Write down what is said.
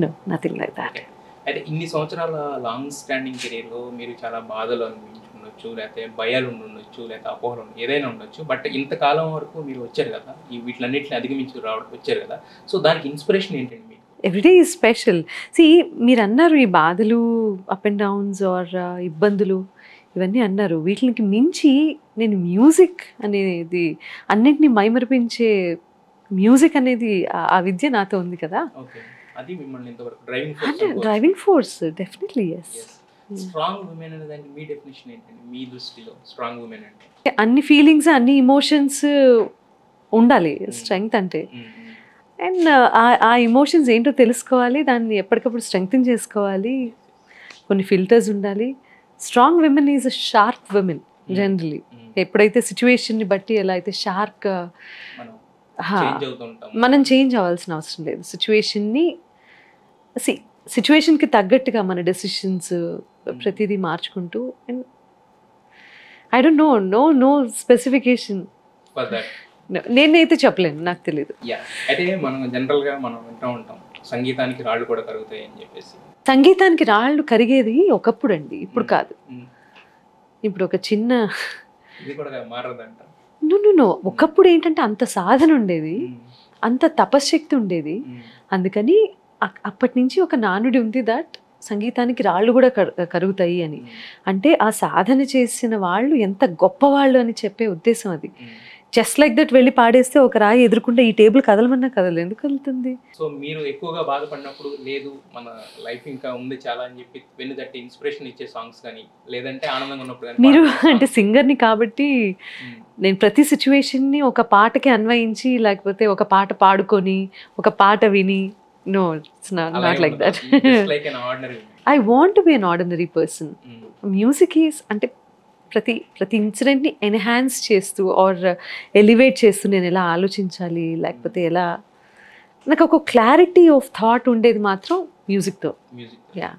No, nothing like that. అయితే ఇన్ని సంవత్సరాల లాంగ్ స్టాండింగ్ కెరీర్లో మీరు చాలా బాధలు అనిపించుండొచ్చు, లేకపోతే భయాలు ఉండొచ్చు, లేకపోతే అపోహలు ఏదైనా ఉండొచ్చు. బట్ ఇంతకాలం వరకు మీరు వచ్చారు కదా, ఈ వీటిలన్నింటిని అధిగమించి వచ్చారు కదా. సో దానికి ఇన్స్పిరేషన్ ఏంటండి మీకు? Everyday is special. మీరు అన్నారు ఈ బాధలు, అప్ అండ్ డౌన్స్ ఆర్ ఇబ్బందులు ఇవన్నీ అన్నారు. వీటికి మించి నేను మ్యూజిక్ అనేది అన్నింటినీ మైమరిపించే మ్యూజిక్ అనేది ఆ విద్య నాతో ఉంది కదా. అది మిమ్మల్ని ఇంతవరకు driving force definitely. Yes. Strong women అనేది మీ డెఫినేషన్ ఏంటండి మీ దృష్టిలో? స్ట్రాంగ్ ఉమెన్ అంటే అన్ని ఫీలింగ్స్, అన్ని ఇమోషన్స్ ఉండాలి స్ట్రెంగ్త్ అంటే. అండ్ ఆ ఇమోషన్స్ ఏంటో తెలుసుకోవాలి, దాన్ని ఎప్పటికప్పుడు స్ట్రెంగ్తన్ చేసుకోవాలి, కొన్ని ఫిల్టర్స్ ఉండాలి. Strong women is a sharp women generally. ఎప్పుడైతే సిచ్యువేషన్ని బట్టి ఎలా అయితే షార్ప్గా మనం చేంజ్ అవ్వాల్సిన అవసరం లేదు. సిచ్యువేషన్కి తగ్గట్టుగా మన డెసిషన్స్ ప్రతిదీ మార్చుకుంటూ. And I don't know specification నేనైతే చెప్పలేను, నాకు తెలియదు. అయితే మనం జనరల్గా మనం వింటూ ఉంటాం సంగీతానికి రాళ్ళు కూడా కరుగుతాయి అని చెప్పేసి. సంగీతానికి రాళ్ళు కరిగేది ఒకప్పుడు అండి, ఇప్పుడు కాదు. ఇప్పుడు ఒక చిన్న ఇది కూడా మారదంట. నో, ఒకప్పుడు ఏంటంటే అంత సాధన ఉండేది, అంత తపశ్శక్తి ఉండేది. అందుకని అప్పటి నుంచి ఒక నానుడి ఉంది దట్ సంగీతానికి రాళ్ళు కూడా కరుగుతాయి అని. అంటే ఆ సాధన చేసిన వాళ్ళు ఎంత గొప్పవాళ్ళు అని చెప్పే ఉద్దేశం అది. జస్ట్ లైక్ దట్ వెళ్ళి పాడేస్తే ఒక రాయి ఎదుర్కొంటే ఈ టేబుల్ కదలమన్నా కదలదు, ఎందుకు కదులుతుంది? సో మీరు ఎక్కువగా బాధపడినప్పుడు, లేదు మన లైఫ్ ఇంకా ఉంది చాలా అని చెప్పి వెన్ను తట్టి ఇన్స్పిరేషన్ ఇచ్చే సాంగ్స్ కానీ, లేదంటే ఆనందంగా ఉన్నప్పుడు కానీ? మీరు అంటే సింగర్ని కాబట్టి నేను ప్రతి సిచ్యువేషన్ని ఒక పాటకి అన్వయించి, లేకపోతే ఒక పాట పాడుకొని, ఒక పాట విని, no, it's not like that. I want to be an ordinary person. Music is అంటే ప్రతి ఇన్సిడెంట్ని ఎన్హాన్స్ చేస్తూ ఆర్ ఎలివేట్ చేస్తూ నేను ఎలా ఆలోచించాలి, లేకపోతే ఎలా, నాకు ఒక క్లారిటీ ఆఫ్ థాట్ ఉండేది మాత్రం మ్యూజిక్తో. యా.